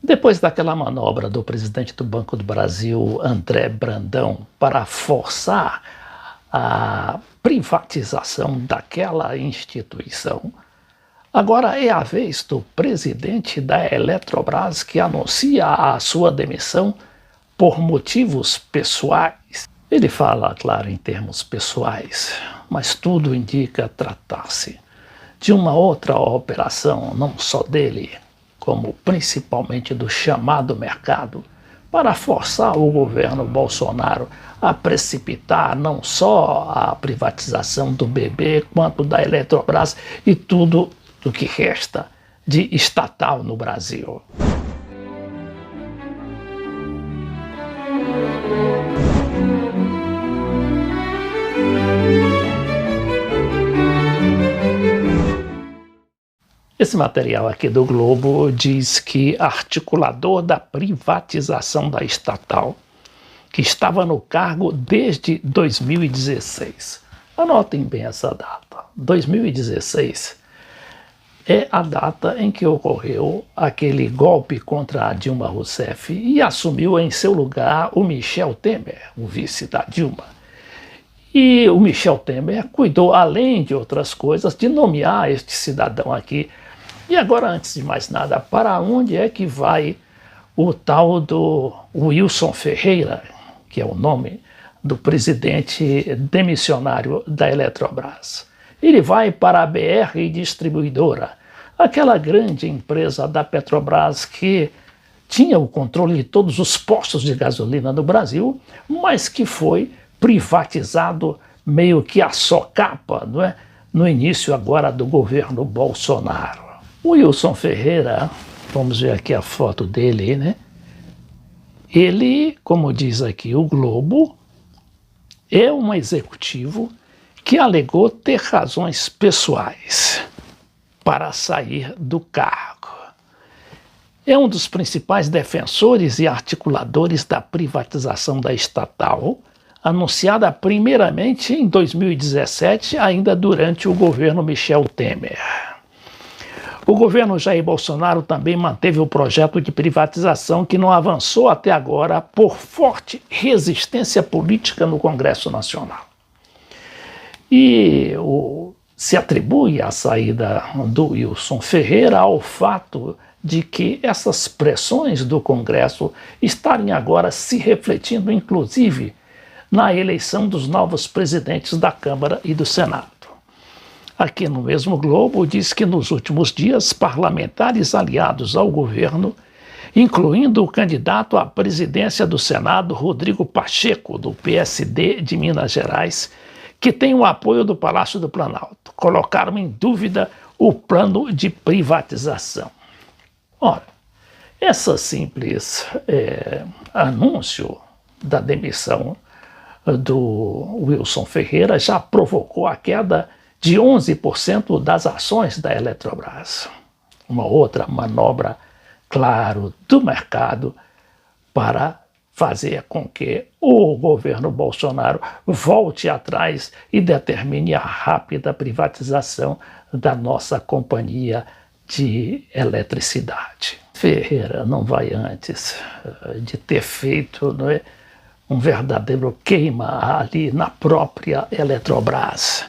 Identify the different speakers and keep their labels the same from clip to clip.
Speaker 1: Depois daquela manobra do presidente do Banco do Brasil, André Brandão, para forçar a privatização daquela instituição, agora é a vez do presidente da Eletrobras que anuncia a sua demissão por motivos pessoais. Ele fala, claro, em termos pessoais, mas tudo indica tratar-se de uma outra operação, não só dele, como principalmente do chamado mercado, para forçar o governo Bolsonaro a precipitar não só a privatização do BB, quanto da Eletrobras e tudo do que resta de estatal no Brasil. Esse material aqui do Globo diz que articulador da privatização da estatal, que estava no cargo desde 2016. Anotem bem essa data. 2016 é a data em que ocorreu aquele golpe contra a Dilma Rousseff e assumiu em seu lugar o Michel Temer, o vice da Dilma. E o Michel Temer cuidou, além de outras coisas, de nomear este cidadão aqui. E agora, antes de mais nada, para onde é que vai o tal do Wilson Ferreira, que é o nome do presidente demissionário da Eletrobras? Ele vai para a BR Distribuidora, aquela grande empresa da Petrobras que tinha o controle de todos os postos de gasolina no Brasil, mas que foi privatizado meio que a socapa, não é? No início agora do governo Bolsonaro. O Wilson Ferreira, vamos ver aqui a foto dele, né? Ele, como diz aqui o Globo, é um executivo que alegou ter razões pessoais para sair do cargo. É um dos principais defensores e articuladores da privatização da estatal, anunciada primeiramente em 2017, ainda durante o governo Michel Temer. O governo Jair Bolsonaro também manteve o projeto de privatização que não avançou até agora por forte resistência política no Congresso Nacional. E se atribui a saída do Wilson Ferreira ao fato de que essas pressões do Congresso estarem agora se refletindo, inclusive, na eleição dos novos presidentes da Câmara e do Senado. Aqui no mesmo Globo diz que nos últimos dias parlamentares aliados ao governo, incluindo o candidato à presidência do Senado, Rodrigo Pacheco, do PSD de Minas Gerais, que tem o apoio do Palácio do Planalto, colocaram em dúvida o plano de privatização. Ora, esse simples anúncio da demissão do Wilson Ferreira já provocou a queda de 11% das ações da Eletrobras. Uma outra manobra, claro, do mercado para fazer com que o governo Bolsonaro volte atrás e determine a rápida privatização da nossa companhia de eletricidade. Ferreira não vai antes de ter feito, não é, um verdadeiro queima ali na própria Eletrobras.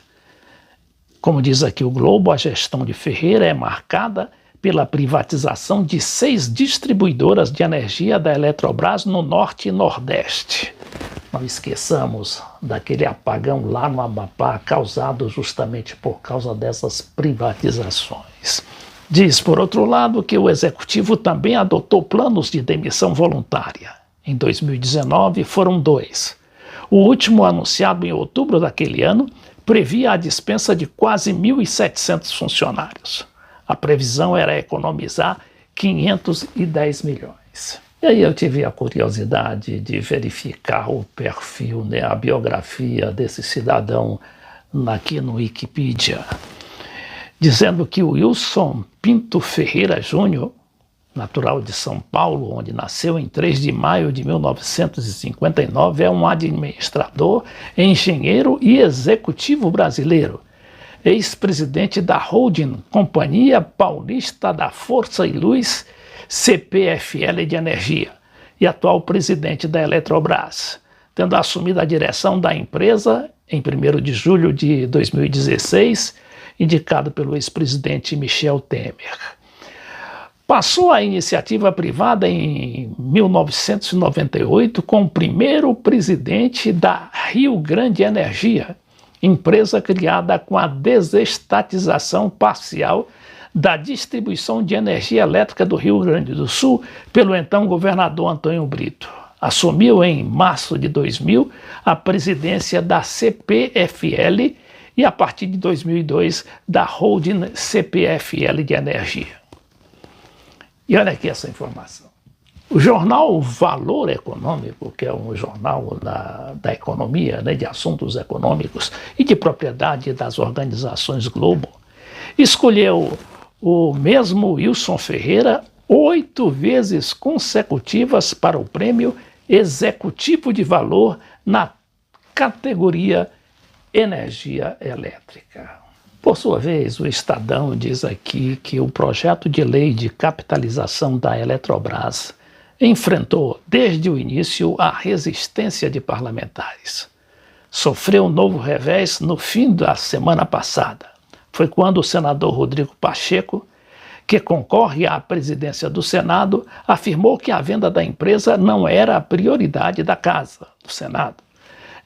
Speaker 1: Como diz aqui o Globo, a gestão de Ferreira é marcada pela privatização de 6 distribuidoras de energia da Eletrobras no Norte e Nordeste. Não esqueçamos daquele apagão lá no Amapá, causado justamente por causa dessas privatizações. Diz, por outro lado, que o Executivo também adotou planos de demissão voluntária. Em 2019 foram 2. O último, anunciado em outubro daquele ano, previa a dispensa de quase 1.700 funcionários. A previsão era economizar 510 milhões. E aí eu tive a curiosidade de verificar o perfil, né, a biografia desse cidadão aqui no Wikipedia, dizendo que o Wilson Pinto Ferreira Júnior, natural de São Paulo, onde nasceu em 3 de maio de 1959, é um administrador, engenheiro e executivo brasileiro, ex-presidente da Holding Companhia Paulista da Força e Luz CPFL de Energia e atual presidente da Eletrobras, tendo assumido a direção da empresa em 1º de julho de 2016, indicado pelo ex-presidente Michel Temer. Passou à iniciativa privada em 1998 com o primeiro presidente da Rio Grande Energia, empresa criada com a desestatização parcial da distribuição de energia elétrica do Rio Grande do Sul pelo então governador Antônio Brito. Assumiu em março de 2000 a presidência da CPFL e, a partir de 2002, da Holding CPFL de Energia. E olha aqui essa informação. O jornal Valor Econômico, que é um jornal da economia, né, de assuntos econômicos e de propriedade das organizações Globo, escolheu o mesmo Wilson Ferreira 8 vezes consecutivas para o prêmio Executivo de Valor na categoria Energia Elétrica. Por sua vez, o Estadão diz aqui que o projeto de lei de capitalização da Eletrobras enfrentou desde o início a resistência de parlamentares. Sofreu um novo revés no fim da semana passada. Foi quando o senador Rodrigo Pacheco, que concorre à presidência do Senado, afirmou que a venda da empresa não era a prioridade da Casa, do Senado.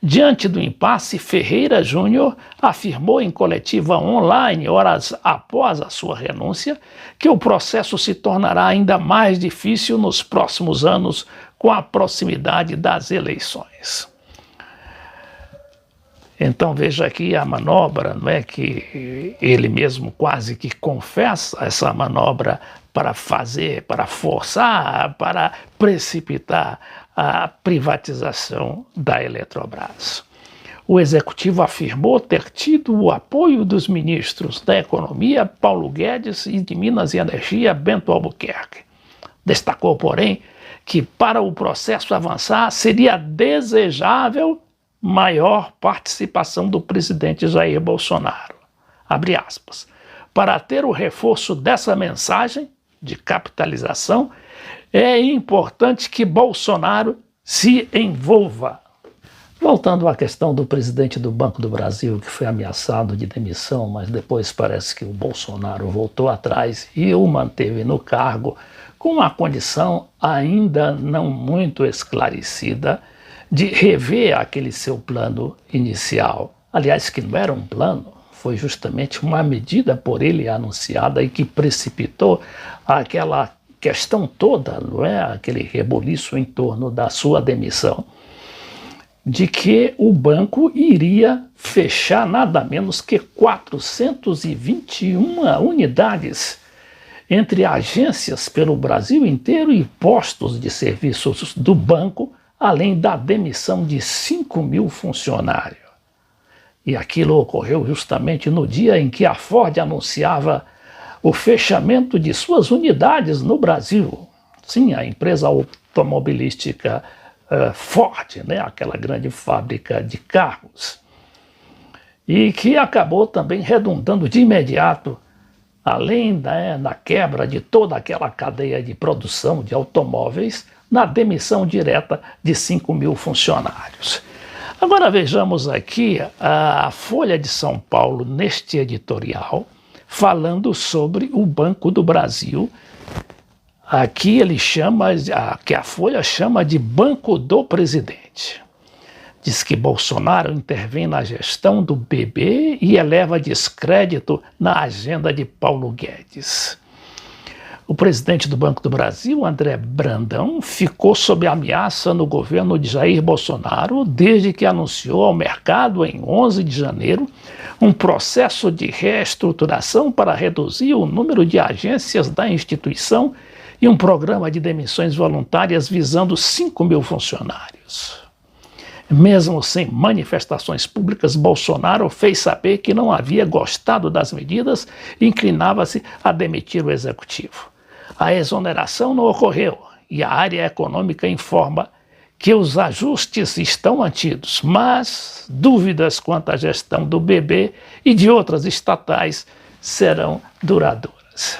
Speaker 1: Diante do impasse, Ferreira Júnior afirmou em coletiva online, horas após a sua renúncia, que o processo se tornará ainda mais difícil nos próximos anos com a proximidade das eleições. Então veja aqui a manobra, não é, que ele mesmo quase que confessa essa manobra para forçar, para precipitar a privatização da Eletrobras. O executivo afirmou ter tido o apoio dos ministros da Economia, Paulo Guedes, e de Minas e Energia, Bento Albuquerque. Destacou, porém, que para o processo avançar seria desejável maior participação do presidente Jair Bolsonaro. Abre aspas. Para ter o reforço dessa mensagem de capitalização, é importante que Bolsonaro se envolva. Voltando à questão do presidente do Banco do Brasil, que foi ameaçado de demissão, mas depois parece que o Bolsonaro voltou atrás e o manteve no cargo com uma condição ainda não muito esclarecida de rever aquele seu plano inicial. Aliás, que não era um plano, foi justamente uma medida por ele anunciada e que precipitou aquela questão toda, não é? Aquele reboliço em torno da sua demissão, de que o banco iria fechar nada menos que 421 unidades entre agências pelo Brasil inteiro e postos de serviços do banco, além da demissão de 5.000 funcionários. E aquilo ocorreu justamente no dia em que a Ford anunciava o fechamento de suas unidades no Brasil. Sim, a empresa automobilística Ford, né, aquela grande fábrica de carros, e que acabou também redundando de imediato, além da quebra de toda aquela cadeia de produção de automóveis, na demissão direta de 5.000 funcionários. Agora vejamos aqui a Folha de São Paulo neste editorial, falando sobre o Banco do Brasil. Aqui ele chama, que a Folha chama de Banco do Presidente. Diz que Bolsonaro intervém na gestão do BB e eleva descrédito na agenda de Paulo Guedes. O presidente do Banco do Brasil, André Brandão, ficou sob ameaça no governo de Jair Bolsonaro desde que anunciou ao mercado, em 11 de janeiro, um processo de reestruturação para reduzir o número de agências da instituição e um programa de demissões voluntárias visando 5.000 funcionários. Mesmo sem manifestações públicas, Bolsonaro fez saber que não havia gostado das medidas e inclinava-se a demitir o executivo. A exoneração não ocorreu e a área econômica informa que os ajustes estão mantidos, mas dúvidas quanto à gestão do BB e de outras estatais serão duradouras.